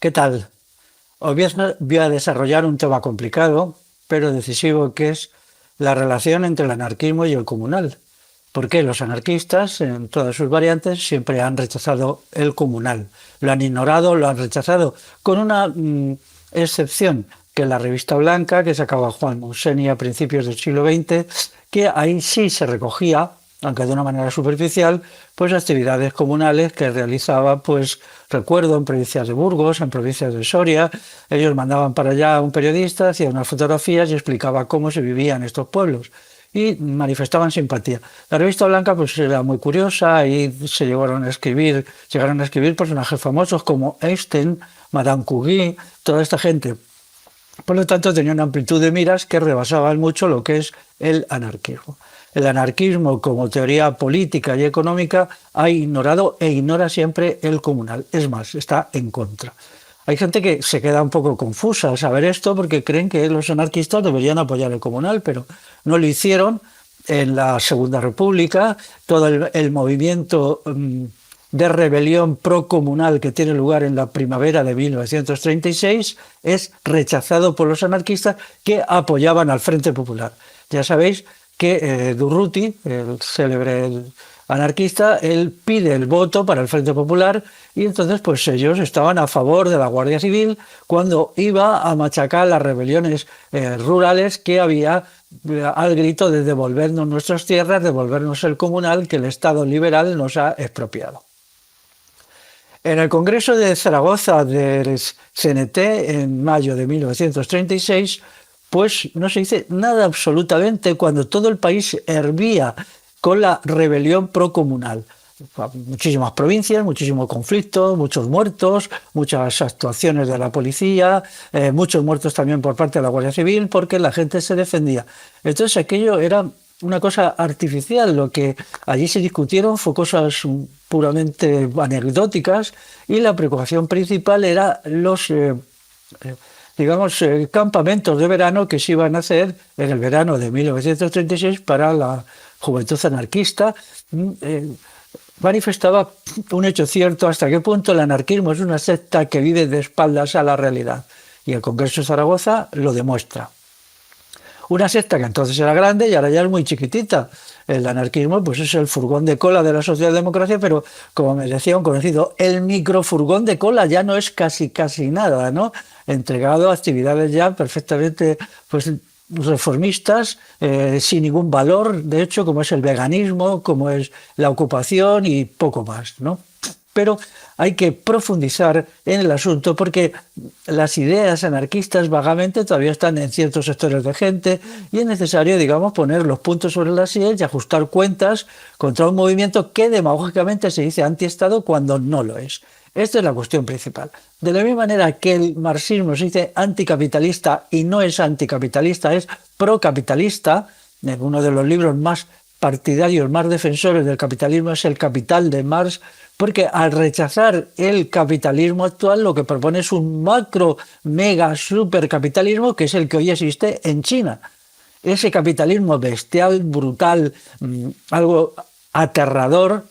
¿Qué tal? Voy a desarrollar un tema complicado, pero decisivo, que es la relación entre el anarquismo y el comunal. Porque los anarquistas, en todas sus variantes, siempre han rechazado el comunal. Lo han ignorado, lo han rechazado, con una excepción, que la revista Blanca, que sacaba Juan Montseny a principios del siglo XX, que ahí sí se recogía, aunque de una manera superficial, pues actividades comunales que realizaba, pues recuerdo, en provincias de Burgos, en provincias de Soria. Ellos mandaban para allá a un periodista, hacía unas fotografías y explicaba cómo se vivía en estos pueblos y manifestaban simpatía. La revista Blanca pues era muy curiosa y se llegaron a escribir personajes famosos como Einstein, Madame Curie, toda esta gente. Por lo tanto, tenía una amplitud de miras que rebasaban mucho lo que es el anarquismo. El anarquismo, como teoría política y económica, ha ignorado e ignora siempre el comunal. Es más, está en contra. Hay gente que se queda un poco confusa al saber esto porque creen que los anarquistas deberían apoyar el comunal, pero no lo hicieron. En la Segunda República, todo el movimiento de rebelión procomunal que tiene lugar en la primavera de 1936 es rechazado por los anarquistas que apoyaban al Frente Popular. Ya sabéis que Durruti, el célebre anarquista, él pide el voto para el Frente Popular y entonces pues ellos estaban a favor de la Guardia Civil cuando iba a machacar las rebeliones rurales que había al grito de devolvernos nuestras tierras, devolvernos el comunal que el Estado liberal nos ha expropiado. En el Congreso de Zaragoza del CNT, en mayo de 1936, pues no se dice nada absolutamente cuando todo el país hervía con la rebelión procomunal. Muchísimas provincias, muchísimo conflicto, muchos muertos, muchas actuaciones de la policía, muchos muertos también por parte de la Guardia Civil, porque la gente se defendía. Entonces aquello era una cosa artificial. Lo que allí se discutieron fue cosas puramente anecdóticas y la preocupación principal era los campamentos de verano que se iban a hacer en el verano de 1936 para la juventud anarquista. Manifestaba un hecho cierto: hasta qué punto el anarquismo es una secta que vive de espaldas a la realidad. Y el Congreso de Zaragoza lo demuestra. Una secta que entonces era grande y ahora ya es muy chiquitita. El anarquismo pues es el furgón de cola de la socialdemocracia, pero como me decía un conocido, el microfurgón de cola ya no es casi nada, ¿no? Entregado a actividades ya perfectamente pues reformistas, sin ningún valor, de hecho, como es el veganismo, como es la ocupación y poco más, ¿no? Pero hay que profundizar en el asunto porque las ideas anarquistas vagamente todavía están en ciertos sectores de gente y es necesario, digamos, poner los puntos sobre las sillas y ajustar cuentas contra un movimiento que demagógicamente se dice antiestado cuando no lo es. Esta es la cuestión principal. De la misma manera que el marxismo se dice anticapitalista y no es anticapitalista, es procapitalista. En uno de los libros más partidarios, más defensores del capitalismo es El Capital de Marx, porque al rechazar el capitalismo actual lo que propone es un macro, mega, supercapitalismo que es el que hoy existe en China. Ese capitalismo bestial, brutal, algo aterrador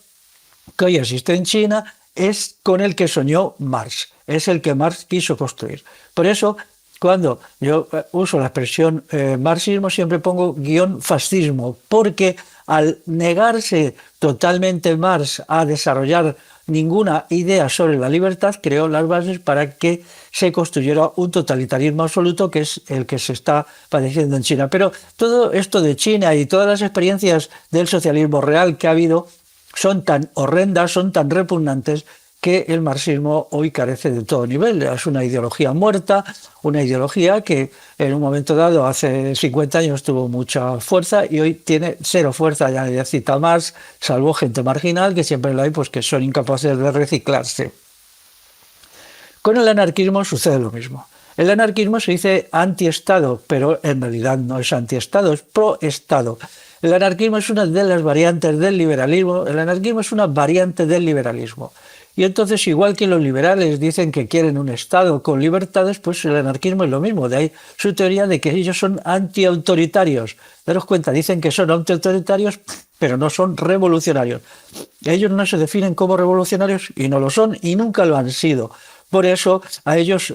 que hoy existe en China es con el que soñó Marx, es el que Marx quiso construir. Por eso, cuando yo uso la expresión marxismo, siempre pongo _fascismo, porque al negarse totalmente Marx a desarrollar ninguna idea sobre la libertad, creó las bases para que se construyera un totalitarismo absoluto, que es el que se está padeciendo en China. Pero todo esto de China y todas las experiencias del socialismo real que ha habido son tan horrendas, son tan repugnantes, que el marxismo hoy carece de todo nivel. Es una ideología muerta, una ideología que en un momento dado, hace 50 años, tuvo mucha fuerza y hoy tiene cero fuerza. Ya cita Marx, salvo gente marginal, que siempre lo hay, pues que son incapaces de reciclarse. Con el anarquismo sucede lo mismo. El anarquismo se dice antiestado, pero en realidad no es antiestado, es proestado. El anarquismo es una de las variantes del liberalismo. El anarquismo es una variante del liberalismo. Y entonces, igual que los liberales dicen que quieren un Estado con libertades, pues el anarquismo es lo mismo. De ahí su teoría de que ellos son antiautoritarios. Daros cuenta, dicen que son antiautoritarios, pero no son revolucionarios. Ellos no se definen como revolucionarios y no lo son y nunca lo han sido. Por eso a ellos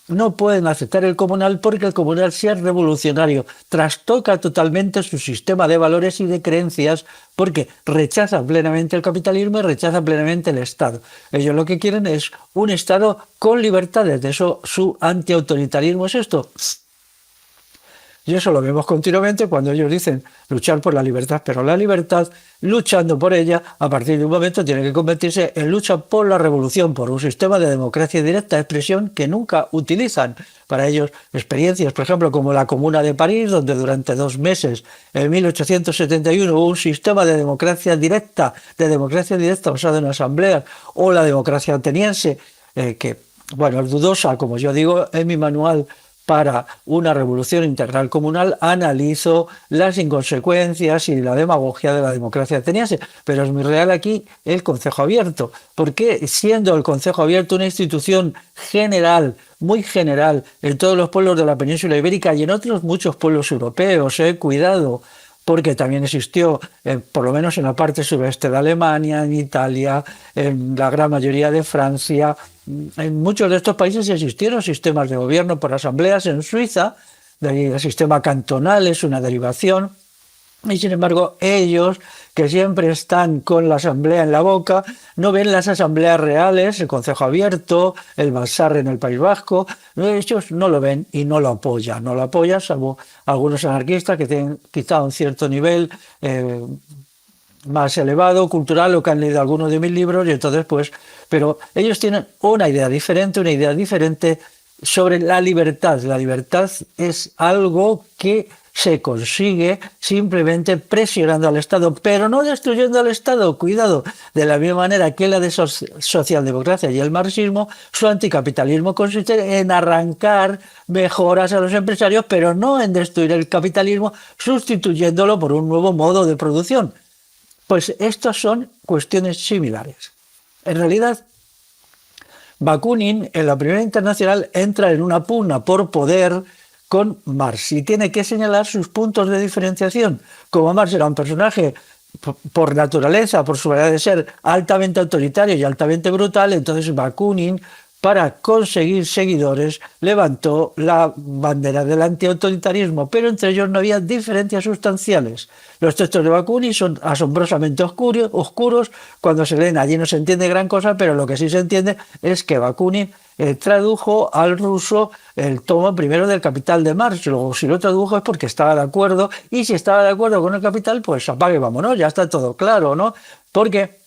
no pueden aceptar el comunal porque el comunal, si es revolucionario, trastoca totalmente su sistema de valores y de creencias porque rechaza plenamente el capitalismo y rechaza plenamente el Estado. Ellos lo que quieren es un Estado con libertades, de eso su antiautoritarismo es esto. Y eso lo vemos continuamente cuando ellos dicen luchar por la libertad, pero la libertad, luchando por ella, a partir de un momento tiene que convertirse en lucha por la revolución, por un sistema de democracia directa, expresión que nunca utilizan. Para ellos, experiencias, por ejemplo, como la Comuna de París, donde durante 2 meses, en 1871, hubo un sistema de democracia directa basado en asambleas, o la democracia ateniense, que, bueno, es dudosa, como yo digo en mi manual, para una revolución integral comunal, analizo las inconsecuencias y la demagogia de la democracia ateniense. Pero es muy real aquí el Concejo Abierto. Porque siendo el Concejo Abierto una institución general, muy general, en todos los pueblos de la península ibérica y en otros muchos pueblos europeos, cuidado, porque también existió, por lo menos en la parte sureste de Alemania, en Italia, en la gran mayoría de Francia. En muchos de estos países existieron sistemas de gobierno por asambleas. En Suiza, el sistema cantonal es una derivación. Y sin embargo, ellos, que siempre están con la asamblea en la boca, no ven las asambleas reales, el Concejo Abierto, el Balsarre en el País Vasco. Ellos no lo ven y no lo apoyan. No lo apoyan, salvo algunos anarquistas que tienen quizá un cierto nivel más elevado, cultural, o que han leído algunos de mis libros, y entonces pues, pero ellos tienen una idea diferente sobre la libertad. La libertad es algo que se consigue simplemente presionando al Estado, pero no destruyendo al Estado. Cuidado, de la misma manera que la de socialdemocracia y el marxismo, su anticapitalismo consiste en arrancar mejoras a los empresarios, pero no en destruir el capitalismo sustituyéndolo por un nuevo modo de producción. Pues estas son cuestiones similares. En realidad, Bakunin, en la Primera Internacional, entra en una pugna por poder con Marx y tiene que señalar sus puntos de diferenciación. Como Marx era un personaje por naturaleza, por su manera de ser, altamente autoritario y altamente brutal, entonces Bakunin, para conseguir seguidores, levantó la bandera del antiautoritarismo, pero entre ellos no había diferencias sustanciales. Los textos de Bakunin son asombrosamente oscuros, cuando se leen allí no se entiende gran cosa, pero lo que sí se entiende es que Bakunin tradujo al ruso el tomo primero del Capital de Marx. Luego, si lo tradujo es porque estaba de acuerdo, y si estaba de acuerdo con el Capital, pues apague, vámonos, ya está todo claro, ¿no? Porque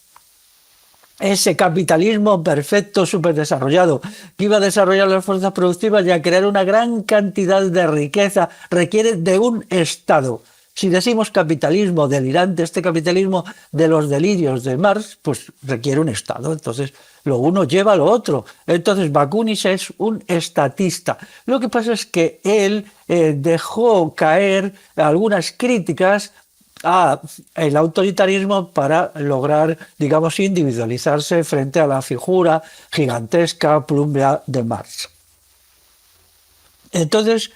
ese capitalismo perfecto, súper desarrollado, que iba a desarrollar las fuerzas productivas y a crear una gran cantidad de riqueza, requiere de un Estado. Si decimos capitalismo delirante, este capitalismo de los delirios de Marx, pues requiere un Estado. Entonces, lo uno lleva a lo otro. Entonces, Bakunin es un estatista. Lo que pasa es que él dejó caer algunas críticas el autoritarismo para lograr, digamos, individualizarse frente a la figura gigantesca, plumbea de Marx. Entonces,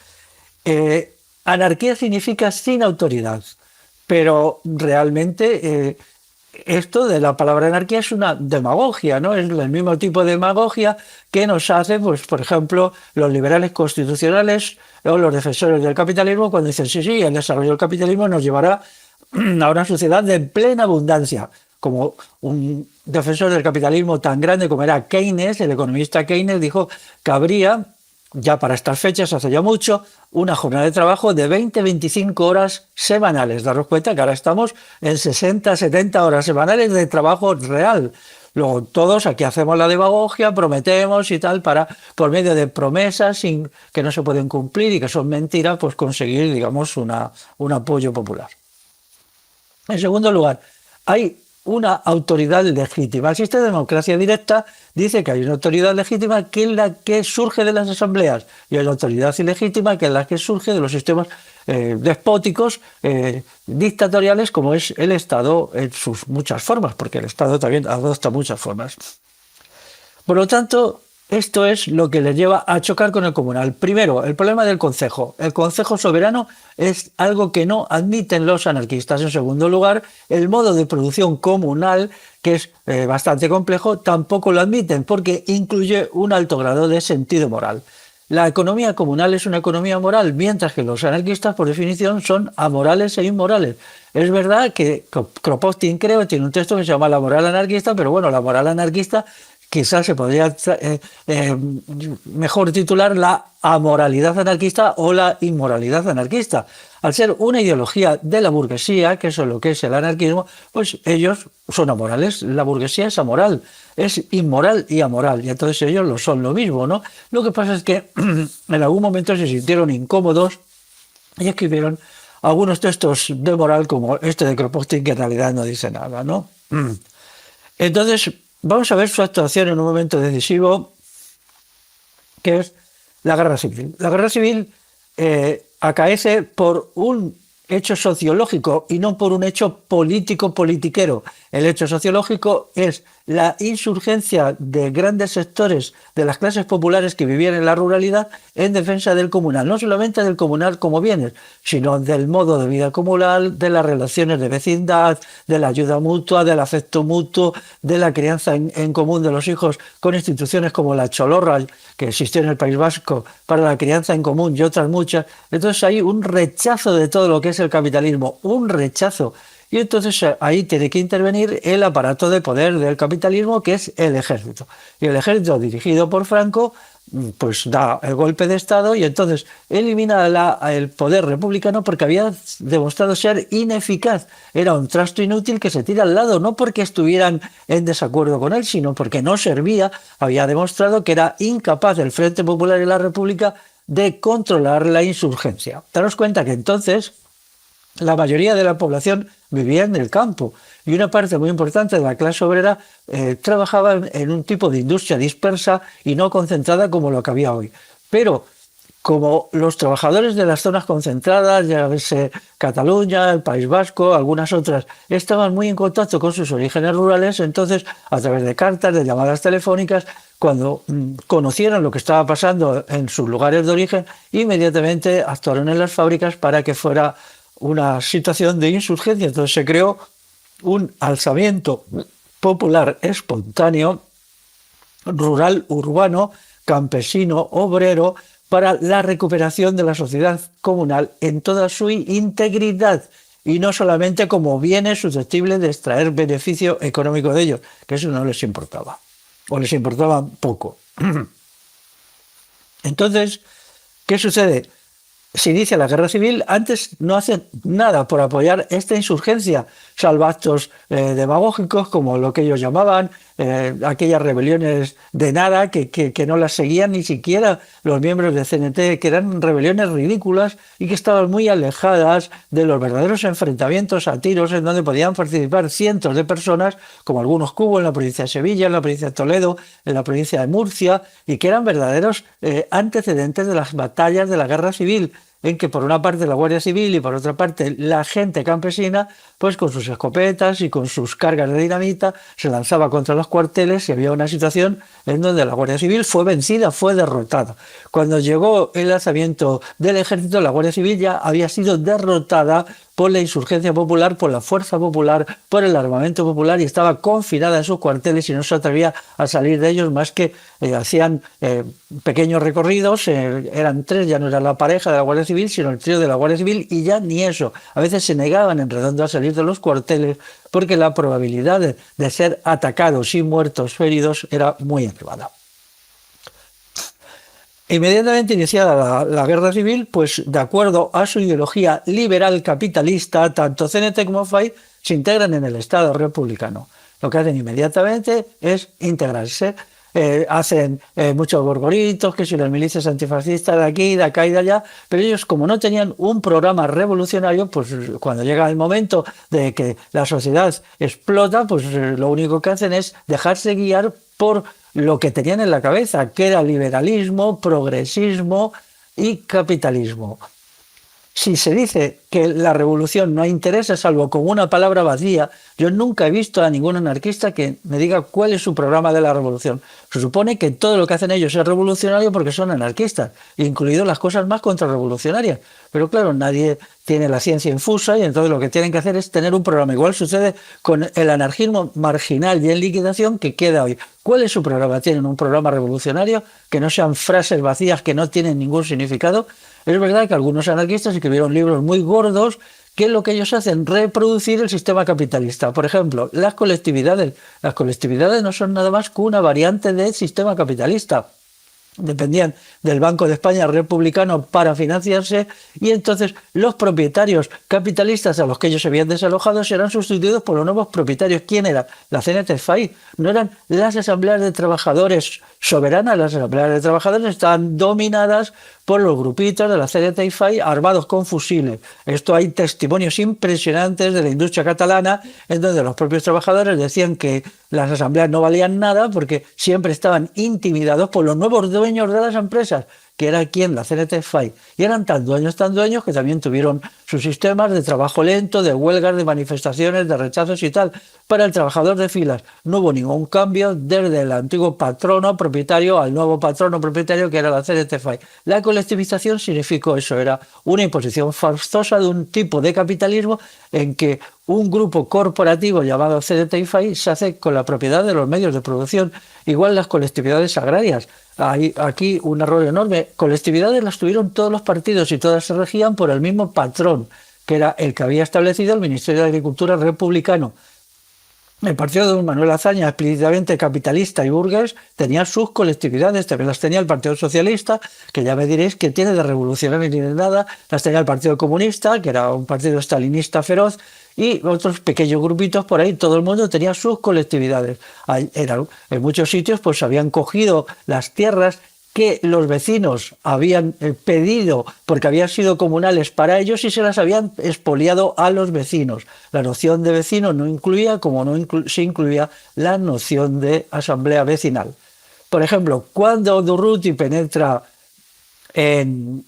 anarquía significa sin autoridad, pero realmente esto de la palabra anarquía es una demagogia, ¿no? Es el mismo tipo de demagogia que nos hace, pues, por ejemplo, los liberales constitucionales o los defensores del capitalismo cuando dicen, sí, el desarrollo del capitalismo nos llevará a una sociedad de plena abundancia. Como un defensor del capitalismo tan grande como era Keynes, el economista Keynes, dijo que habría, ya para estas fechas, hace ya mucho, una jornada de trabajo de 20-25 horas semanales. Daros cuenta que ahora estamos en 60-70 horas semanales de trabajo real. Luego todos aquí hacemos la demagogia, prometemos y tal, para, por medio de promesas que no se pueden cumplir y que son mentiras, pues conseguir, digamos, un apoyo popular. En segundo lugar, hay una autoridad legítima. El sistema de democracia directa dice que hay una autoridad legítima que es la que surge de las asambleas, y hay una autoridad ilegítima que es la que surge de los sistemas despóticos, dictatoriales, como es el Estado en sus muchas formas, porque el Estado también adopta muchas formas. Por lo tanto, Esto es lo que les lleva a chocar con el comunal. Primero, el problema del concejo. El concejo soberano es algo que no admiten los anarquistas. En segundo lugar, el modo de producción comunal, que es bastante complejo, tampoco lo admiten porque incluye un alto grado de sentido moral. La economía comunal es una economía moral, mientras que los anarquistas, por definición, son amorales e inmorales. Es verdad que Kropotkin, creo, tiene un texto que se llama La moral anarquista, pero bueno, la moral anarquista quizás se podría mejor titular la amoralidad anarquista o la inmoralidad anarquista. Al ser una ideología de la burguesía, que eso es lo que es el anarquismo, pues ellos son amorales. La burguesía es amoral, es inmoral y amoral, y entonces ellos lo son lo mismo, ¿no? Lo que pasa es que en algún momento se sintieron incómodos y escribieron algunos textos de moral como este de Kropotkin, que en realidad no dice nada, ¿no? Entonces, vamos a ver su actuación en un momento decisivo, que es la guerra civil. La guerra civil acaece por un hecho sociológico y no por un hecho político-politiquero. El hecho sociológico es la insurgencia de grandes sectores de las clases populares que vivían en la ruralidad en defensa del comunal, no solamente del comunal como bienes, sino del modo de vida comunal, de las relaciones de vecindad, de la ayuda mutua, del afecto mutuo, de la crianza en común de los hijos con instituciones como la Cholorra, que existió en el País Vasco para la crianza en común y otras muchas. Entonces hay un rechazo de todo lo que es el capitalismo, un rechazo. Y entonces ahí tiene que intervenir el aparato de poder del capitalismo, que es el ejército. Y el ejército, dirigido por Franco, pues da el golpe de Estado y entonces elimina el poder republicano porque había demostrado ser ineficaz. Era un trasto inútil que se tira al lado, no porque estuvieran en desacuerdo con él, sino porque no servía. Había demostrado que era incapaz el Frente Popular y la República de controlar la insurgencia. Daros cuenta que entonces la mayoría de la población vivía en el campo y una parte muy importante de la clase obrera trabajaba en un tipo de industria dispersa y no concentrada como lo que había hoy. Pero como los trabajadores de las zonas concentradas, ya ves, Cataluña, el País Vasco, algunas otras, estaban muy en contacto con sus orígenes rurales, entonces a través de cartas, de llamadas telefónicas, cuando conocieron lo que estaba pasando en sus lugares de origen, inmediatamente actuaron en las fábricas para que fuera una situación de insurgencia. Entonces se creó un alzamiento popular espontáneo, rural, urbano, campesino, obrero, para la recuperación de la sociedad comunal en toda su integridad y no solamente como bienes susceptibles de extraer beneficio económico de ellos, que eso no les importaba, o les importaba poco. Entonces, ¿qué sucede? Se inicia la guerra civil, antes no hacen nada por apoyar esta insurgencia, salvo actos demagógicos, como lo que ellos llamaban, aquellas rebeliones de nada, que no las seguían ni siquiera los miembros de CNT, que eran rebeliones ridículas y que estaban muy alejadas de los verdaderos enfrentamientos a tiros en donde podían participar cientos de personas, como algunos que hubo en la provincia de Sevilla, en la provincia de Toledo, en la provincia de Murcia, y que eran verdaderos antecedentes de las batallas de la guerra civil, en que por una parte la Guardia Civil y por otra parte la gente campesina, pues con sus escopetas y con sus cargas de dinamita se lanzaba contra los cuarteles y había una situación en donde la Guardia Civil fue vencida, fue derrotada. Cuando llegó el lanzamiento del ejército, la Guardia Civil ya había sido derrotada por la insurgencia popular, por la fuerza popular, por el armamento popular y estaba confinada en sus cuarteles y no se atrevía a salir de ellos más que hacían pequeños recorridos, eran tres, ya no era la pareja de la Guardia Civil, sino el trío de la Guardia Civil y ya ni eso. A veces se negaban en redondo a salir de los cuarteles porque la probabilidad de ser atacados y muertos o heridos era muy elevada. Inmediatamente iniciada la guerra civil, pues de acuerdo a su ideología liberal capitalista, tanto CNT como FAI se integran en el Estado republicano. Lo que hacen inmediatamente es integrarse. Hacen muchos gorgoritos, que si las milicias antifascistas de aquí, de acá y de allá, pero ellos como no tenían un programa revolucionario, pues cuando llega el momento de que la sociedad explota, pues lo único que hacen es dejarse guiar por lo que tenían en la cabeza, que era liberalismo, progresismo y capitalismo. Si se dice que la revolución no interesa salvo como una palabra vacía, yo nunca he visto a ningún anarquista que me diga cuál es su programa de la revolución. Se supone que todo lo que hacen ellos es revolucionario porque son anarquistas, incluido las cosas más contrarrevolucionarias. Pero claro, nadie tiene la ciencia infusa y entonces lo que tienen que hacer es tener un programa. Igual sucede con el anarquismo marginal y en liquidación que queda hoy. ¿Cuál es su programa? ¿Tienen un programa revolucionario que no sean frases vacías que no tienen ningún significado? Es verdad que algunos anarquistas escribieron libros muy gordos que lo que ellos hacen reproducir el sistema capitalista. Por ejemplo, las colectividades. Las colectividades no son nada más que una variante del sistema capitalista. Dependían del Banco de España republicano para financiarse y entonces los propietarios capitalistas a los que ellos se habían desalojado serán sustituidos por los nuevos propietarios. ¿Quién era? La CNT-FAI. No eran las asambleas de trabajadores soberanas, las asambleas de trabajadores estaban dominadas por los grupitos de la CNT-FAI armados con fusiles. Esto hay testimonios impresionantes de la industria catalana en donde los propios trabajadores decían que las asambleas no valían nada porque siempre estaban intimidados por los nuevos dueños de las empresas, que era quien, la CNT-FAI. Y eran tan dueños que también tuvieron sus sistemas de trabajo lento, de huelgas, de manifestaciones, de rechazos y tal. Para el trabajador de filas no hubo ningún cambio desde el antiguo patrono propietario al nuevo patrono propietario que era la CNT-FAI. La colectivización significó eso, era una imposición forzosa de un tipo de capitalismo en que un grupo corporativo llamado CNT-FAI se hace con la propiedad de los medios de producción. Igual las colectividades agrarias. Hay aquí un error enorme. Colectividades las tuvieron todos los partidos y todas se regían por el mismo patrón, que era el que había establecido el Ministerio de Agricultura republicano. El partido de don Manuel Azaña, explícitamente capitalista y burgués, tenía sus colectividades, también las tenía el Partido Socialista, que ya me diréis que tiene de revolucionario ni de nada, las tenía el Partido Comunista, que era un partido estalinista feroz, y otros pequeños grupitos por ahí, todo el mundo tenía sus colectividades. En muchos sitios pues habían cogido las tierras que los vecinos habían pedido porque habían sido comunales para ellos y se las habían expoliado a los vecinos. La noción de vecino no incluía, como no se incluía la noción de asamblea vecinal. Por ejemplo, cuando Durruti penetra en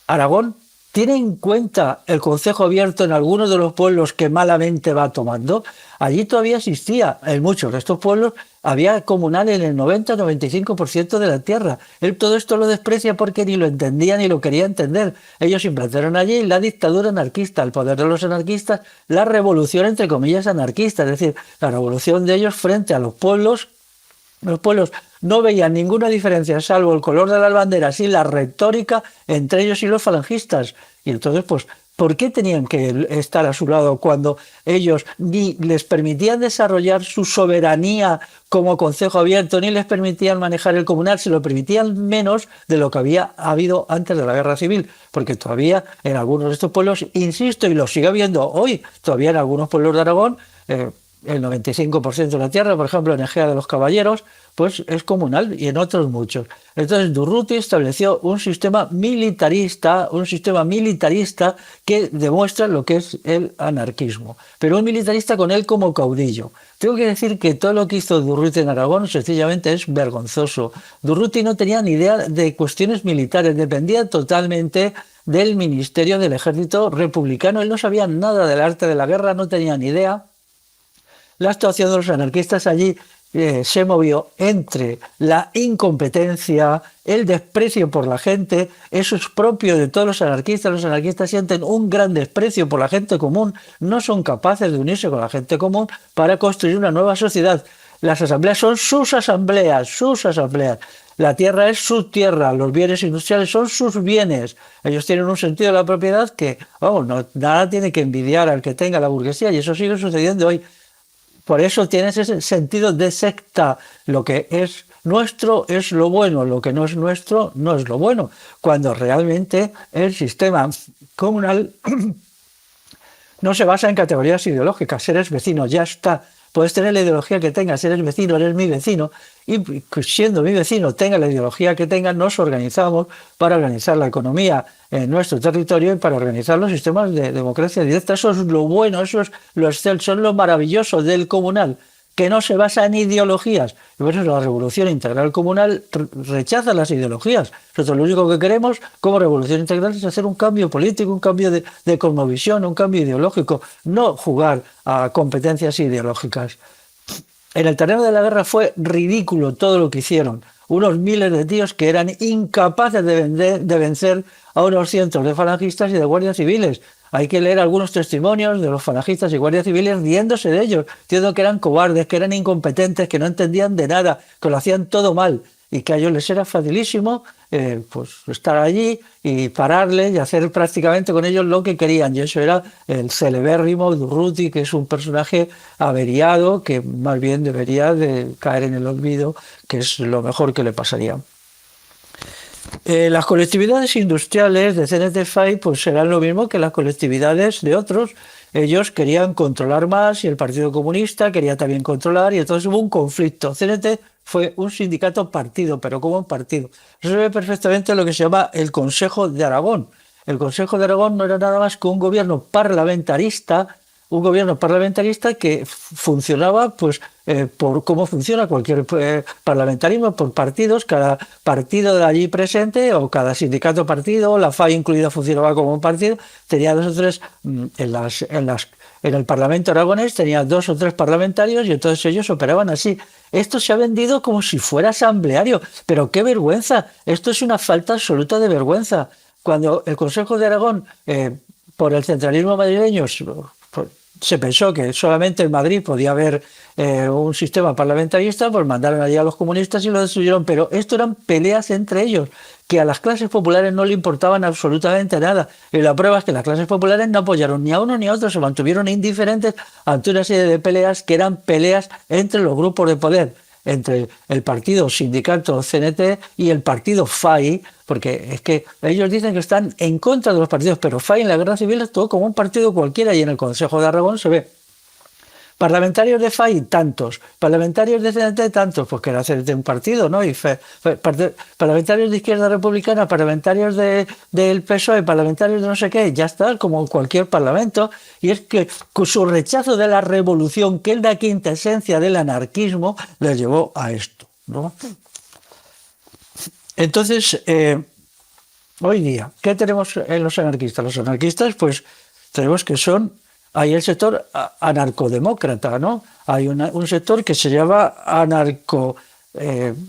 Aragón, ¿tiene en cuenta el Concejo Abierto en algunos de los pueblos que malamente va tomando? Allí todavía existía, en muchos de estos pueblos, había comunal en el 90-95% de la tierra. Él todo esto lo desprecia porque ni lo entendía ni lo quería entender. Ellos implantaron allí la dictadura anarquista, el poder de los anarquistas, la revolución entre comillas anarquista, es decir, la revolución de ellos frente a los pueblos. Los pueblos no veían ninguna diferencia, salvo el color de las banderas y la retórica entre ellos y los falangistas. Y entonces, pues, ¿por qué tenían que estar a su lado cuando ellos ni les permitían desarrollar su soberanía como concejo abierto, ni les permitían manejar el comunal, se lo permitían menos de lo que había habido antes de la guerra civil? Porque todavía en algunos de estos pueblos, insisto, y lo sigue habiendo hoy, todavía en algunos pueblos de Aragón, el 95% de la tierra, por ejemplo, en Ejea de los Caballeros, pues es comunal y en otros muchos. Entonces Durruti estableció un sistema militarista que demuestra lo que es el anarquismo, pero un militarista con él como caudillo. Tengo que decir que todo lo que hizo Durruti en Aragón sencillamente es vergonzoso. Durruti no tenía ni idea de cuestiones militares, dependía totalmente del Ministerio del Ejército Republicano. Él no sabía nada del arte de la guerra, no tenía ni idea. La actuación de los anarquistas allí se movió entre la incompetencia, el desprecio por la gente. Eso es propio de todos los anarquistas. Los anarquistas sienten un gran desprecio por la gente común, no son capaces de unirse con la gente común para construir una nueva sociedad. Las asambleas son sus asambleas, sus asambleas. La tierra es su tierra, los bienes industriales son sus bienes. Ellos tienen un sentido de la propiedad que, vamos, nada tiene que envidiar al que tenga la burguesía, y eso sigue sucediendo hoy. Por eso tienes ese sentido de secta. Lo que es nuestro es lo bueno, lo que no es nuestro no es lo bueno. Cuando realmente el sistema comunal no se basa en categorías ideológicas. Eres vecino, ya está. Puedes tener la ideología que tengas, eres vecino, eres mi vecino, y siendo mi vecino, tenga la ideología que tenga, nos organizamos para organizar la economía en nuestro territorio y para organizar los sistemas de democracia directa. Eso es lo bueno, eso es lo excelso, es lo maravilloso del comunal. que no se basa en ideologías. Y por eso la revolución integral comunal rechaza las ideologías. Nosotros lo único que queremos como revolución integral es hacer un cambio político, un cambio de cosmovisión, un cambio ideológico, no jugar a competencias ideológicas. En el terreno de la guerra fue ridículo todo lo que hicieron. Unos miles de tíos que eran incapaces de vencer a unos cientos de falangistas y de guardias civiles. Hay que leer algunos testimonios de los falangistas y guardias civiles riéndose de ellos, diciendo que eran cobardes, que eran incompetentes, que no entendían de nada, que lo hacían todo mal y que a ellos les era facilísimo pues estar allí y pararles y hacer prácticamente con ellos lo que querían. Y eso era el celebérrimo Durruti, que es un personaje averiado que más bien debería de caer en el olvido, que es lo mejor que le pasaría. Las colectividades industriales de CNT-FAI pues serán lo mismo que las colectividades de otros. Ellos querían controlar más y el Partido Comunista quería también controlar y entonces hubo un conflicto. CNT fue un sindicato partido, pero como un partido. Eso se ve perfectamente en lo que se llama el Consejo de Aragón. El Consejo de Aragón no era nada más que un gobierno parlamentarista que funcionaba pues por cómo funciona cualquier parlamentarismo, por partidos. Cada partido de allí presente o cada sindicato partido, la FAI incluida, funcionaba como un partido. Tenía dos o tres en el Parlamento aragonés tenía 2 o 3 parlamentarios y entonces ellos operaban así. Esto se ha vendido como si fuera asambleario, pero qué vergüenza. Esto es una falta absoluta de vergüenza. Cuando el Consejo de Aragón, por el centralismo madrileño, se pensó que solamente en Madrid podía haber un sistema parlamentarista, pues mandaron allí a los comunistas y lo destruyeron. Pero esto eran peleas entre ellos, que a las clases populares no le importaban absolutamente nada. Y la prueba es que las clases populares no apoyaron ni a uno ni a otro, se mantuvieron indiferentes ante una serie de peleas que eran peleas entre los grupos de poder, entre el partido sindicato CNT y el partido FAI, porque es que ellos dicen que están en contra de los partidos, pero FAI en la guerra civil actuó como un partido cualquiera y en el Consejo de Aragón se ve parlamentarios de FAI tantos, parlamentarios de CNT tantos, pues que era CNT un partido, ¿no? Y parlamentarios de Izquierda Republicana, parlamentarios del PSOE, parlamentarios de no sé qué, ya está, como cualquier parlamento. Y es que con su rechazo de la revolución, que es la quintesencia del anarquismo, les llevó a esto, ¿no? Entonces, hoy día, ¿qué tenemos en los anarquistas? Los anarquistas, pues tenemos que son... Hay el sector anarcodemócrata, ¿no? Hay un sector que se llama anarco...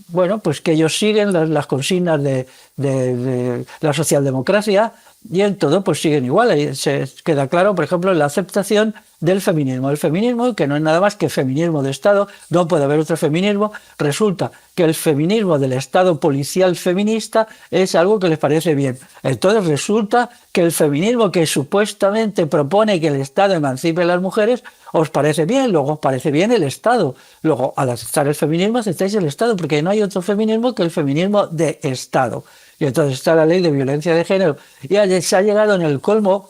bueno, pues que ellos siguen las consignas de la socialdemocracia y en todo pues siguen igual. Ahí se queda claro, por ejemplo, la aceptación del feminismo. El feminismo, que no es nada más que feminismo de Estado, no puede haber otro feminismo. Resulta que el feminismo del Estado policial feminista es algo que les parece bien. Entonces resulta que el feminismo que supuestamente propone que el Estado emancipe a las mujeres os parece bien, luego os parece bien el Estado. Luego, al aceptar el feminismo, aceptáis el Estado, porque no hay otro feminismo que el feminismo de Estado. Y entonces está la ley de violencia de género. Y se ha llegado en el colmo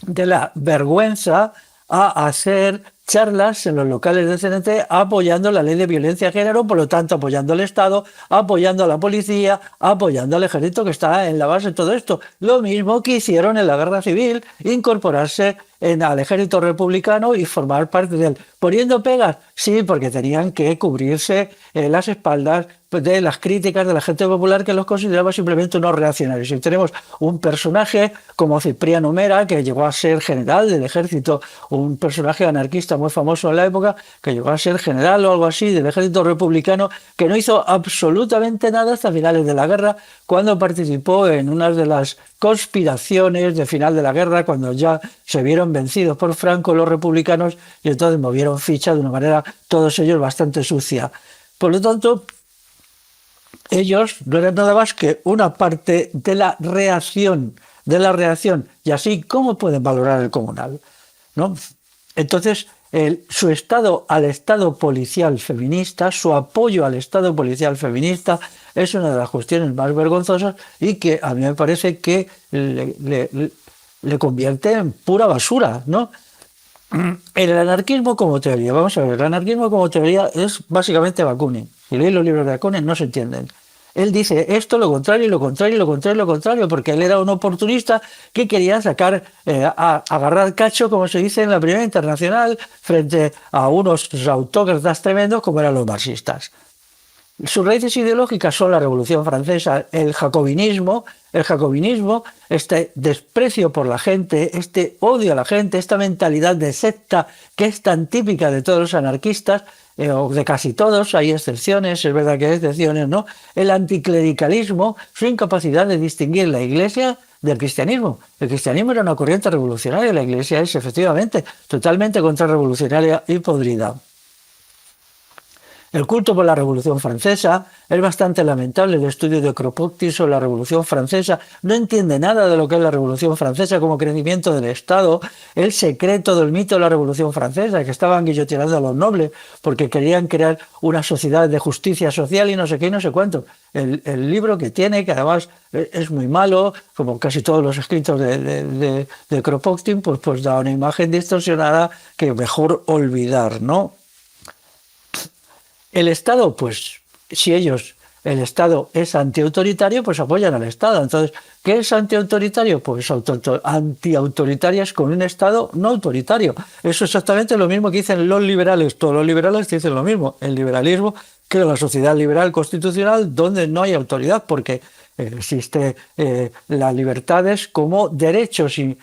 de la vergüenza a hacer charlas en los locales de CNT apoyando la ley de violencia de género, por lo tanto apoyando al Estado, apoyando a la policía, apoyando al ejército, que está en la base de todo esto. Lo mismo que hicieron en la guerra civil, incorporarse al ejército republicano y formar parte de él. ¿Poniendo pegas? Sí, porque tenían que cubrirse las espaldas de las críticas de la gente popular, que los consideraba simplemente unos reaccionarios. Y tenemos un personaje como Cipriano Mera, que llegó a ser general del ejército, un personaje anarquista muy famoso en la época, que llegó a ser general o algo así del ejército republicano, que no hizo absolutamente nada hasta finales de la guerra, cuando participó en una de las conspiraciones de final de la guerra, cuando ya se vieron vencidos por Franco los republicanos, y entonces movieron ficha de una manera, todos ellos, bastante sucia. Por lo tanto, ellos no eran nada más que una parte de la reacción, y así, ¿cómo pueden valorar el comunal? ¿No? Entonces, su estado al Estado policial feminista, su apoyo al Estado policial feminista, es una de las cuestiones más vergonzosas y que a mí me parece que le convierte en pura basura, ¿no? El anarquismo como teoría, vamos a ver, el anarquismo como teoría es básicamente Bakunin. Si leéis los libros de Bakunin no se entienden. Él dice esto, lo contrario, y lo contrario, y lo contrario, y lo contrario, porque él era un oportunista que quería sacar, agarrar cacho, como se dice en la Primera Internacional, frente a unos autócratas tremendos como eran los marxistas. Sus raíces ideológicas son la Revolución Francesa, el jacobinismo, este desprecio por la gente, este odio a la gente, esta mentalidad de secta que es tan típica de todos los anarquistas, o de casi todos, hay excepciones, es verdad que hay excepciones, ¿no? El anticlericalismo, su incapacidad de distinguir la Iglesia del cristianismo. El cristianismo era una corriente revolucionaria, la Iglesia es efectivamente totalmente contrarrevolucionaria y podrida. El culto por la Revolución Francesa es bastante lamentable. El estudio de Kropotkin sobre la Revolución Francesa no entiende nada de lo que es la Revolución Francesa como crecimiento del Estado. Él se cree todo el mito de la Revolución Francesa, que estaban guillotinando a los nobles porque querían crear una sociedad de justicia social y no sé qué y no sé cuánto. El libro que tiene, que además es muy malo, como casi todos los escritos de Kropotkin, pues da una imagen distorsionada que mejor olvidar, ¿no? El Estado, pues si el Estado es antiautoritario, pues apoyan al Estado. Entonces, ¿qué es antiautoritario? Pues antiautoritarias con un Estado no autoritario. Eso es exactamente lo mismo que dicen los liberales. Todos los liberales dicen lo mismo. El liberalismo crea la sociedad liberal constitucional donde no hay autoridad, porque existe las libertades como derechos y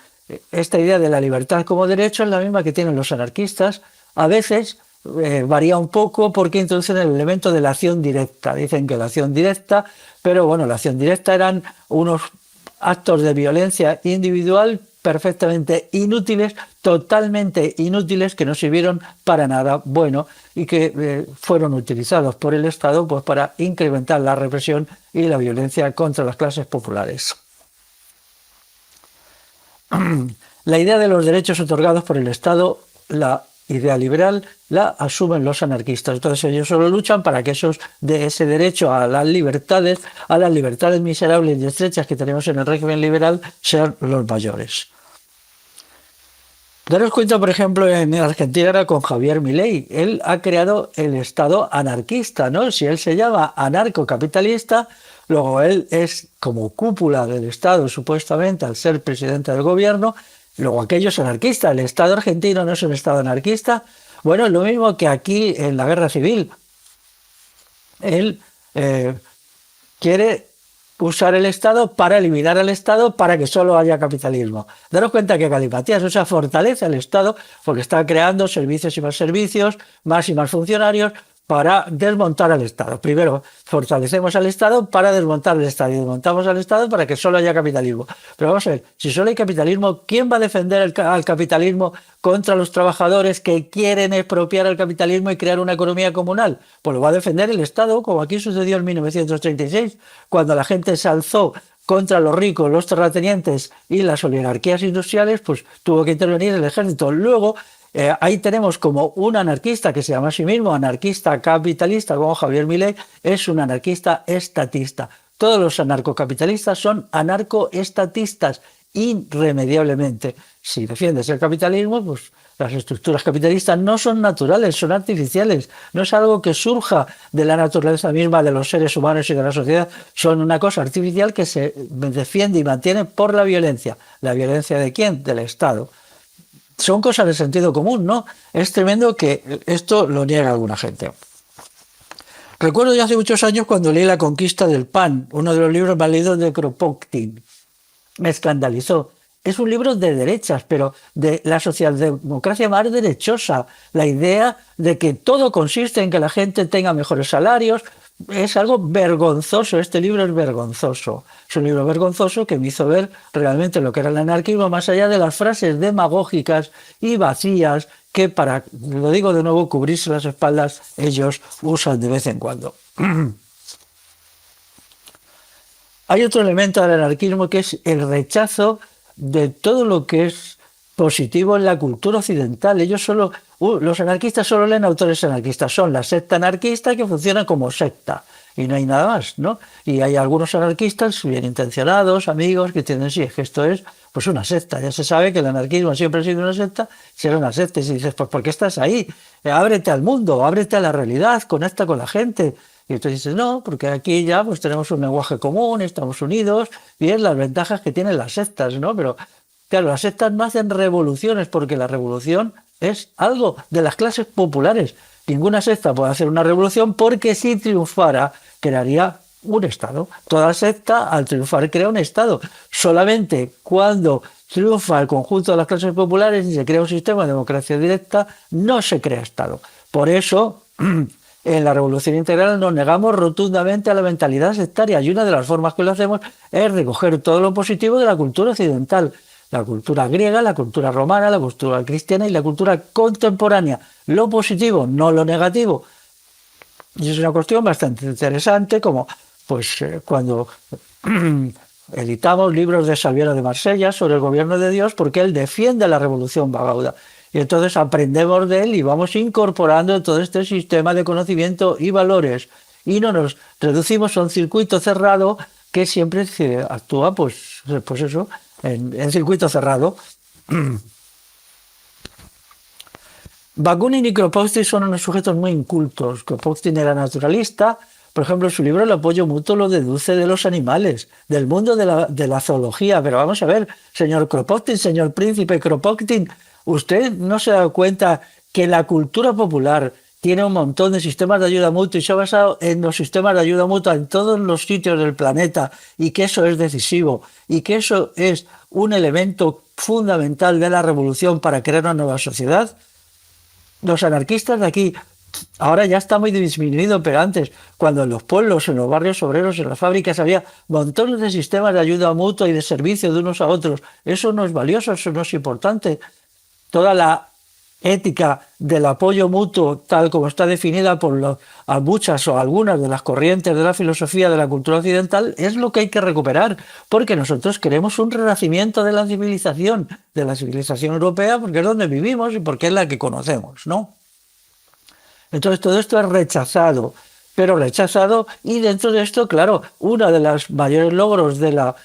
esta idea de la libertad como derecho es la misma que tienen los anarquistas. A veces varía un poco porque introducen el elemento de la acción directa. Dicen que la acción directa, pero bueno, la acción directa eran unos actos de violencia individual perfectamente inútiles, totalmente inútiles, que no sirvieron para nada bueno y que fueron utilizados por el Estado pues, para incrementar la represión y la violencia contra las clases populares. La idea de los derechos otorgados por el Estado, la idea liberal, la asumen los anarquistas. Entonces ellos solo luchan para que de ese derecho a las libertades miserables y estrechas que tenemos en el régimen liberal, sean los mayores. Daros cuenta, por ejemplo, en Argentina con Javier Milei. Él ha creado el Estado anarquista, ¿no? Si él se llama anarcocapitalista, luego él es como cúpula del Estado, supuestamente, al ser presidente del gobierno. Luego aquello es anarquista. El Estado argentino no es un Estado anarquista. Bueno, es lo mismo que aquí en la guerra civil. Él quiere usar el Estado para eliminar al Estado para que solo haya capitalismo. Daros cuenta que galimatías, o sea, fortalece al Estado porque está creando servicios más y más funcionarios para desmontar al Estado. Primero fortalecemos al Estado para desmontar el Estado y desmontamos al Estado para que solo haya capitalismo. Pero vamos a ver, si solo hay capitalismo, ¿quién va a defender al capitalismo contra los trabajadores que quieren expropiar el capitalismo y crear una economía comunal? Pues lo va a defender el Estado, como aquí sucedió en 1936, cuando la gente se alzó contra los ricos, los terratenientes y las oligarquías industriales, pues tuvo que intervenir el ejército. Luego, ahí tenemos como un anarquista que se llama a sí mismo anarquista capitalista, como Javier Milei, es un anarquista estatista. Todos los anarcocapitalistas son anarcoestatistas, irremediablemente. Si defiendes el capitalismo, pues las estructuras capitalistas no son naturales, son artificiales. No es algo que surja de la naturaleza misma de los seres humanos y de la sociedad. Son una cosa artificial que se defiende y mantiene por la violencia. ¿La violencia de quién? Del Estado. Son cosas de sentido común, ¿no? Es tremendo que esto lo niega alguna gente. Recuerdo ya hace muchos años cuando leí La conquista del pan, uno de los libros más leídos de Kropotkin. Me escandalizó. Es un libro de derechas, pero de la socialdemocracia más derechosa. La idea de que todo consiste en que la gente tenga mejores salarios. Es algo vergonzoso, este libro es vergonzoso. Es un libro vergonzoso que me hizo ver realmente lo que era el anarquismo, más allá de las frases demagógicas y vacías que para, lo digo de nuevo, cubrirse las espaldas, ellos usan de vez en cuando. Hay otro elemento del anarquismo que es el rechazo de todo lo que es positivo en la cultura occidental. Los anarquistas solo leen autores anarquistas, son la secta anarquista que funciona como secta y no hay nada más, ¿no? Y hay algunos anarquistas bien intencionados, amigos, que tienen, sí, es que esto es pues una secta. Ya se sabe que el anarquismo siempre ha sido una secta, será una secta. Y si dices, pues ¿por qué estás ahí? Ábrete al mundo, ábrete a la realidad, conecta con la gente. Y entonces dices, no, porque aquí ya pues tenemos un lenguaje común, estamos unidos, y es las ventajas que tienen las sectas, ¿no? Pero claro, las sectas no hacen revoluciones porque la revolución es algo de las clases populares. Ninguna secta puede hacer una revolución porque si triunfara crearía un Estado. Toda secta al triunfar crea un Estado. Solamente cuando triunfa el conjunto de las clases populares y se crea un sistema de democracia directa, no se crea Estado. Por eso, en la Revolución Integral nos negamos rotundamente a la mentalidad sectaria y una de las formas que lo hacemos es recoger todo lo positivo de la cultura occidental, la cultura griega, la cultura romana, la cultura cristiana y la cultura contemporánea. Lo positivo, no lo negativo. Y es una cuestión bastante interesante, como pues cuando editamos libros de Salviano de Marsella sobre el gobierno de Dios, porque él defiende la revolución Bagauda. Y entonces aprendemos de él y vamos incorporando todo este sistema de conocimiento y valores. Y no nos reducimos a un circuito cerrado que siempre actúa, pues eso, en circuito cerrado. Bakunin y Kropotkin son unos sujetos muy incultos. Kropotkin era naturalista. Por ejemplo, en su libro El apoyo mutuo lo deduce de los animales, del mundo de la zoología. Pero vamos a ver, señor Kropotkin, señor príncipe Kropotkin, ¿usted no se da cuenta que la cultura popular tiene un montón de sistemas de ayuda mutua y se ha basado en los sistemas de ayuda mutua en todos los sitios del planeta y que eso es decisivo y que eso es un elemento fundamental de la revolución para crear una nueva sociedad? Los anarquistas de aquí, ahora ya está muy disminuido, pero antes, cuando en los pueblos, en los barrios obreros, en las fábricas, había montones de sistemas de ayuda mutua y de servicio de unos a otros, eso no es valioso, eso no es importante. Toda la ética del apoyo mutuo, tal como está definida por muchas o algunas de las corrientes de la filosofía de la cultura occidental, es lo que hay que recuperar, porque nosotros queremos un renacimiento de la civilización europea, porque es donde vivimos y porque es la que conocemos, ¿no? Entonces todo esto es rechazado, pero rechazado, y dentro de esto, claro, uno de los mayores logros de la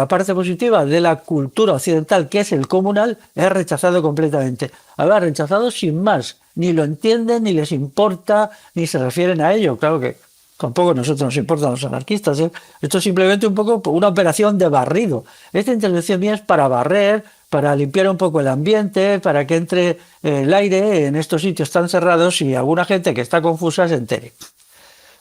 parte positiva de la cultura occidental, que es el comunal, es rechazado completamente. Ahora, rechazado sin más, ni lo entienden, ni les importa, ni se refieren a ello. Claro que tampoco a nosotros nos importan los anarquistas, ¿eh? Esto es simplemente un poco una operación de barrido. Esta intervención mía es para barrer, para limpiar un poco el ambiente, para que entre el aire en estos sitios tan cerrados y alguna gente que está confusa se entere.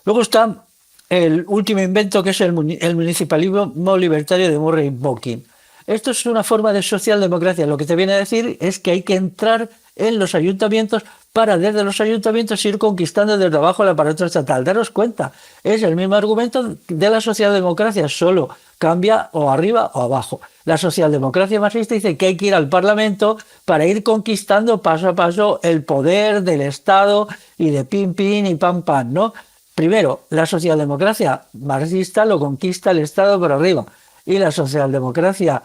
Luego está el último invento, que es el municipalismo libertario de Murray Bookchin. Esto es una forma de socialdemocracia. Lo que te viene a decir es que hay que entrar en los ayuntamientos para desde los ayuntamientos ir conquistando desde abajo el aparato estatal. Daros cuenta, es el mismo argumento de la socialdemocracia, solo cambia o arriba o abajo. La socialdemocracia marxista dice que hay que ir al Parlamento para ir conquistando paso a paso el poder del Estado y de pin pin y pam pam, ¿no? Primero, la socialdemocracia marxista lo conquista el Estado por arriba y la socialdemocracia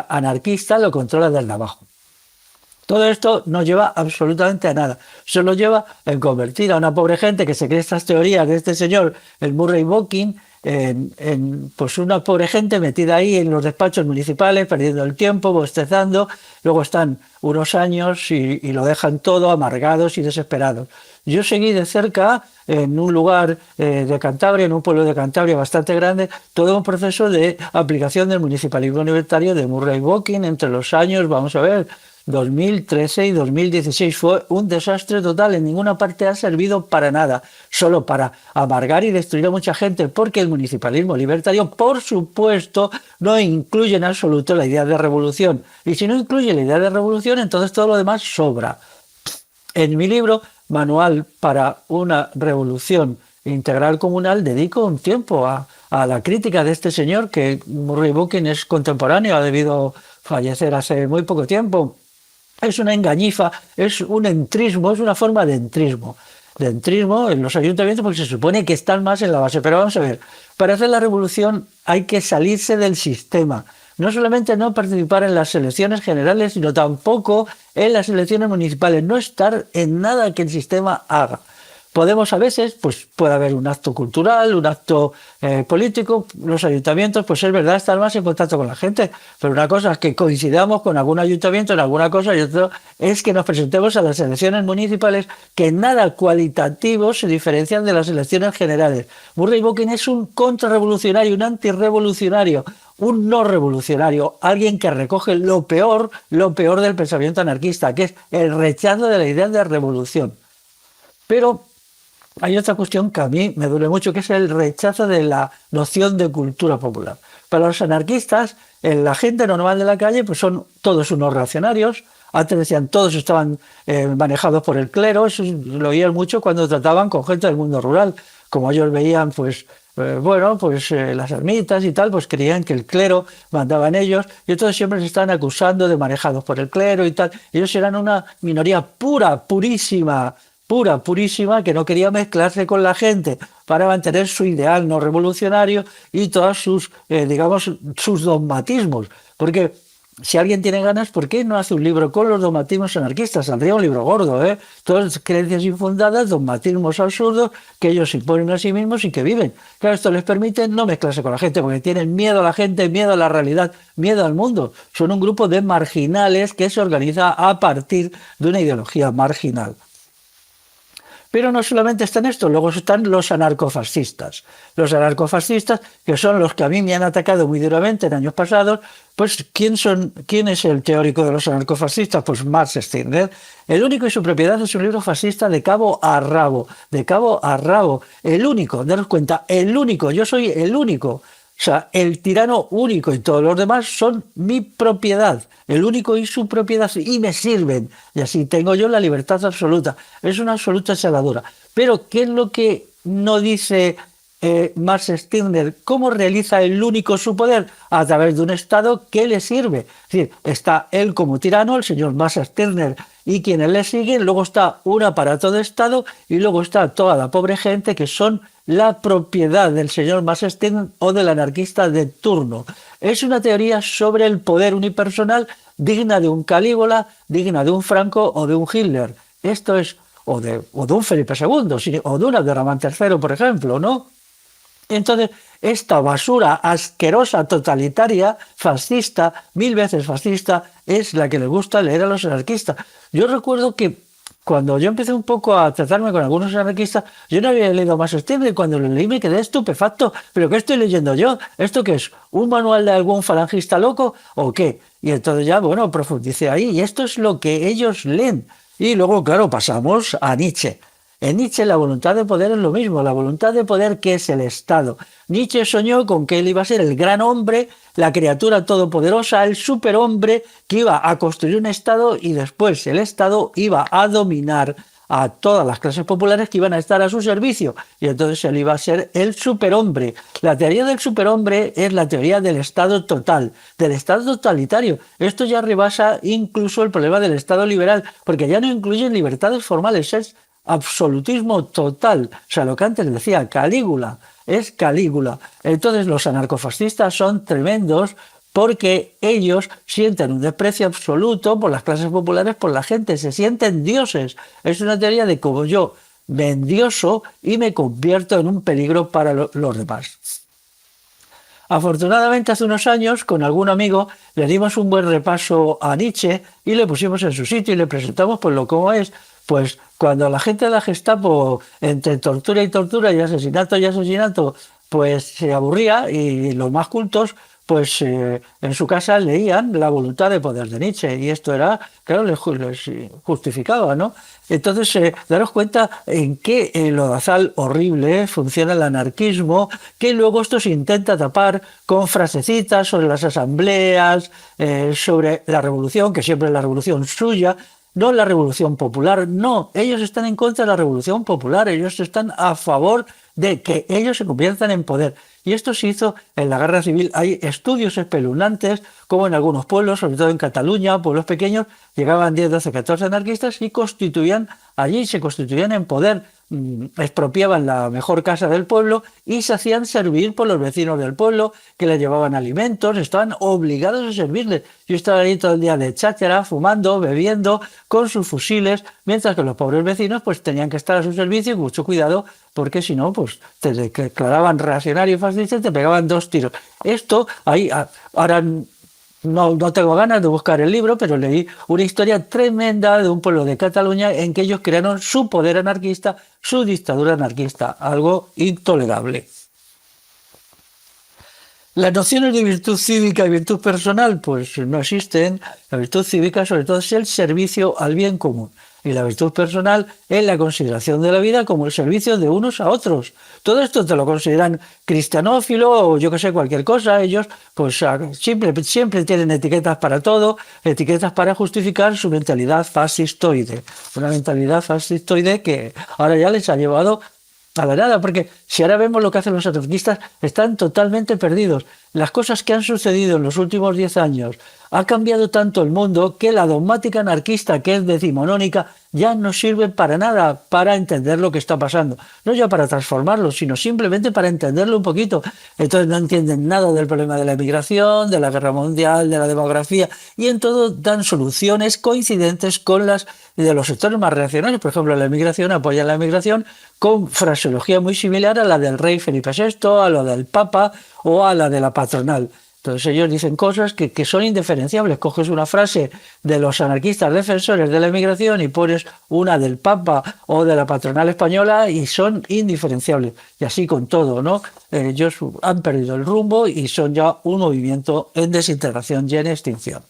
anarquista lo controla desde abajo. Todo esto no lleva absolutamente a nada. Solo lleva en convertir a una pobre gente que se cree estas teorías de este señor, el Murray Bookchin, pues una pobre gente metida ahí en los despachos municipales, perdiendo el tiempo, bostezando. Luego están unos años y lo dejan todo amargados y desesperados. Yo seguí de cerca, en un lugar de Cantabria, en un pueblo de Cantabria bastante grande, todo un proceso de aplicación del municipalismo libertario de Murray Bookchin entre los años, vamos a ver, 2013 y 2016. Fue un desastre total, en ninguna parte ha servido para nada, solo para amargar y destruir a mucha gente, porque el municipalismo libertario, por supuesto, no incluye en absoluto la idea de revolución. Y si no incluye la idea de revolución, entonces todo lo demás sobra. En mi libro, Manual para una revolución integral comunal, dedico un tiempo a la crítica de este señor, que Murray Bookchin es contemporáneo, ha debido fallecer hace muy poco tiempo. Es una engañifa, es un entrismo, es una forma de entrismo. De entrismo en los ayuntamientos, porque se supone que están más en la base. Pero vamos a ver, para hacer la revolución hay que salirse del sistema. No solamente no participar en las elecciones generales, sino tampoco en las elecciones municipales. No estar en nada que el sistema haga. Podemos a veces, pues puede haber un acto cultural, un acto político, los ayuntamientos, pues es verdad, están más en contacto con la gente, pero una cosa es que coincidamos con algún ayuntamiento en alguna cosa y otro es que nos presentemos a las elecciones municipales que en nada cualitativo se diferencian de las elecciones generales. Murray Bookchin es un contrarrevolucionario, un antirrevolucionario, un no revolucionario, alguien que recoge lo peor del pensamiento anarquista, que es el rechazo de la idea de revolución. Pero hay otra cuestión que a mí me duele mucho, que es el rechazo de la noción de cultura popular. Para los anarquistas, la gente normal de la calle, pues son todos unos reaccionarios. Antes decían todos estaban manejados por el clero, eso lo oían mucho cuando trataban con gente del mundo rural. Como ellos veían, pues las ermitas y tal, pues creían que el clero mandaba en ellos, y entonces siempre se estaban acusando de manejados por el clero y tal. Ellos eran una minoría purísima, que no quería mezclarse con la gente para mantener su ideal no revolucionario y todos sus dogmatismos. Porque si alguien tiene ganas, ¿por qué no hace un libro con los dogmatismos anarquistas? Saldría un libro gordo, ¿eh? Todas creencias infundadas, dogmatismos absurdos que ellos imponen a sí mismos y que viven. Claro, esto les permite no mezclarse con la gente, porque tienen miedo a la gente, miedo a la realidad, miedo al mundo. Son un grupo de marginales que se organiza a partir de una ideología marginal. Pero no solamente están estos, luego están los anarcofascistas. Los anarcofascistas, que son los que a mí me han atacado muy duramente en años pasados, pues ¿quién es el teórico de los anarcofascistas? Pues Max Stirner. El único y su propiedad es un libro fascista de cabo a rabo, el único, daros cuenta, el único, yo soy el único. O sea, el tirano único y todos los demás son mi propiedad, el único y su propiedad, y me sirven. Y así tengo yo la libertad absoluta. Es una absoluta chaladura. Pero, ¿qué es lo que no dice Max Stirner? ¿Cómo realiza el único su poder? A través de un Estado que le sirve. Es decir, está él como tirano, el señor Max Stirner, y quienes le siguen, luego está un aparato de Estado y luego está toda la pobre gente que son la propiedad del señor Max Stirner o del anarquista de turno. Es una teoría sobre el poder unipersonal digna de un Calígula, digna de un Franco o de un Hitler. Esto es, o de un Felipe II, o de un Abderramán III, por ejemplo, ¿no? Entonces, esta basura asquerosa, totalitaria, fascista, 1000 veces fascista, es la que les gusta leer a los anarquistas. Yo recuerdo que cuando yo empecé un poco a tratarme con algunos anarquistas, yo no había leído más Stirner y cuando lo leí me quedé estupefacto. ¿Pero qué estoy leyendo yo? ¿Esto qué es? ¿Un manual de algún falangista loco o qué? Y entonces ya, bueno, profundicé ahí y esto es lo que ellos leen. Y luego, claro, pasamos a Nietzsche. En Nietzsche la voluntad de poder es lo mismo, la voluntad de poder que es el Estado. Nietzsche soñó con que él iba a ser el gran hombre, la criatura todopoderosa, el superhombre que iba a construir un Estado y después el Estado iba a dominar a todas las clases populares que iban a estar a su servicio y entonces él iba a ser el superhombre. La teoría del superhombre es la teoría del Estado total, del Estado totalitario. Esto ya rebasa incluso el problema del Estado liberal, porque ya no incluyen libertades formales, es absolutismo total. O sea, lo que antes decía Calígula, es Calígula. Entonces los anarcofascistas son tremendos porque ellos sienten un desprecio absoluto por las clases populares, por la gente, se sienten dioses. Es una teoría de cómo yo me endioso y me convierto en un peligro para los demás. Afortunadamente hace unos años con algún amigo le dimos un buen repaso a Nietzsche y le pusimos en su sitio y le presentamos pues lo como es. Pues cuando la gente de la Gestapo, entre tortura y asesinato, pues se aburría y los más cultos, pues en su casa leían La voluntad de poder de Nietzsche y esto era, claro, les justificaba, ¿no? Entonces, daros cuenta en qué lodazal horrible funciona el anarquismo, que luego esto se intenta tapar con frasecitas sobre las asambleas, sobre la revolución, que siempre es la revolución suya, no la revolución popular, no, ellos están en contra de la revolución popular, ellos están a favor de que ellos se conviertan en poder. Y esto se hizo en la guerra civil. Hay estudios espeluznantes, como en algunos pueblos, sobre todo en Cataluña, pueblos pequeños, llegaban 10, 12, 14 anarquistas y constituían allí se constituían en poder, expropiaban la mejor casa del pueblo y se hacían servir por los vecinos del pueblo, que les llevaban alimentos, estaban obligados a servirles. Yo estaba ahí todo el día de cháchara, fumando, bebiendo, con sus fusiles, mientras que los pobres vecinos pues tenían que estar a su servicio y con mucho cuidado, porque si no, pues te declaraban reaccionario y fascista y te pegaban 2 tiros. Esto, ahí, ahora no tengo ganas de buscar el libro, pero leí una historia tremenda de un pueblo de Cataluña en que ellos crearon su poder anarquista, su dictadura anarquista, algo intolerable. Las nociones de virtud cívica y virtud personal pues no existen. La virtud cívica sobre todo es el servicio al bien común y la virtud personal es la consideración de la vida como el servicio de unos a otros. Todo esto te lo consideran cristianófilo o yo que sé, cualquier cosa. Ellos pues siempre tienen etiquetas para todo, etiquetas para justificar su mentalidad fascistoide. Una mentalidad fascistoide que ahora ya les ha llevado a la nada, porque si ahora vemos lo que hacen los anarquistas, están totalmente perdidos. Las cosas que han sucedido en los últimos 10 años, ha cambiado tanto el mundo que la dogmática anarquista, que es decimonónica, ya no sirve para nada para entender lo que está pasando. No ya para transformarlo, sino simplemente para entenderlo un poquito. Entonces no entienden nada del problema de la emigración, de la guerra mundial, de la demografía, y en todo dan soluciones coincidentes con las de los sectores más reaccionarios. Por ejemplo, la emigración, apoyan la emigración con fraseología muy similar a la del rey Felipe VI, a la del Papa o a la de la patronal. Entonces ellos dicen cosas que son indiferenciables. Coges una frase de los anarquistas defensores de la emigración y pones una del Papa o de la patronal española y son indiferenciables. Y así con todo, ¿no? Ellos han perdido el rumbo y son ya un movimiento en desintegración y en extinción.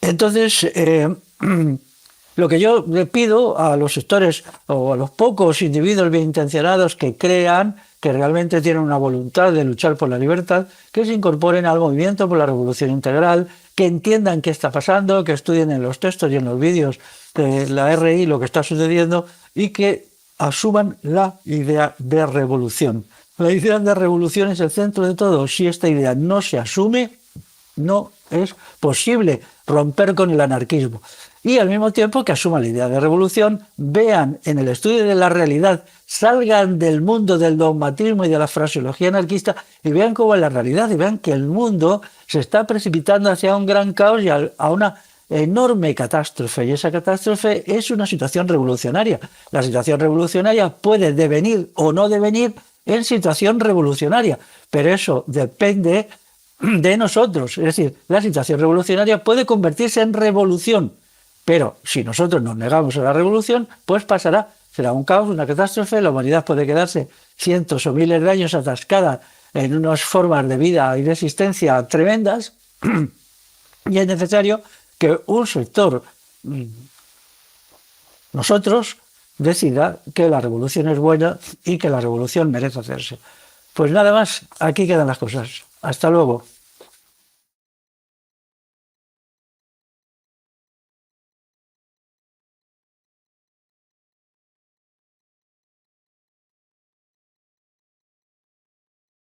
Entonces, lo que yo le pido a los sectores o a los pocos individuos bien intencionados que crean que realmente tienen una voluntad de luchar por la libertad, que se incorporen al movimiento por la revolución integral, que entiendan qué está pasando, que estudien en los textos y en los vídeos de la RI lo que está sucediendo y que asuman la idea de revolución. La idea de revolución es el centro de todo. Si esta idea no se asume, no es posible romper con el anarquismo. Y al mismo tiempo que asuman la idea de revolución, vean en el estudio de la realidad, salgan del mundo del dogmatismo y de la fraseología anarquista y vean cómo es la realidad y vean que el mundo se está precipitando hacia un gran caos y a una enorme catástrofe. Y esa catástrofe es una situación revolucionaria. La situación revolucionaria puede devenir o no devenir en situación revolucionaria, pero eso depende de nosotros. Es decir, la situación revolucionaria puede convertirse en revolución, pero si nosotros nos negamos a la revolución, pues pasará, será un caos, una catástrofe, la humanidad puede quedarse cientos o miles de años atascada en unas formas de vida y de existencia tremendas, y es necesario que un sector, nosotros, decida que la revolución es buena y que la revolución merece hacerse. Pues nada más, aquí quedan las cosas. Hasta luego.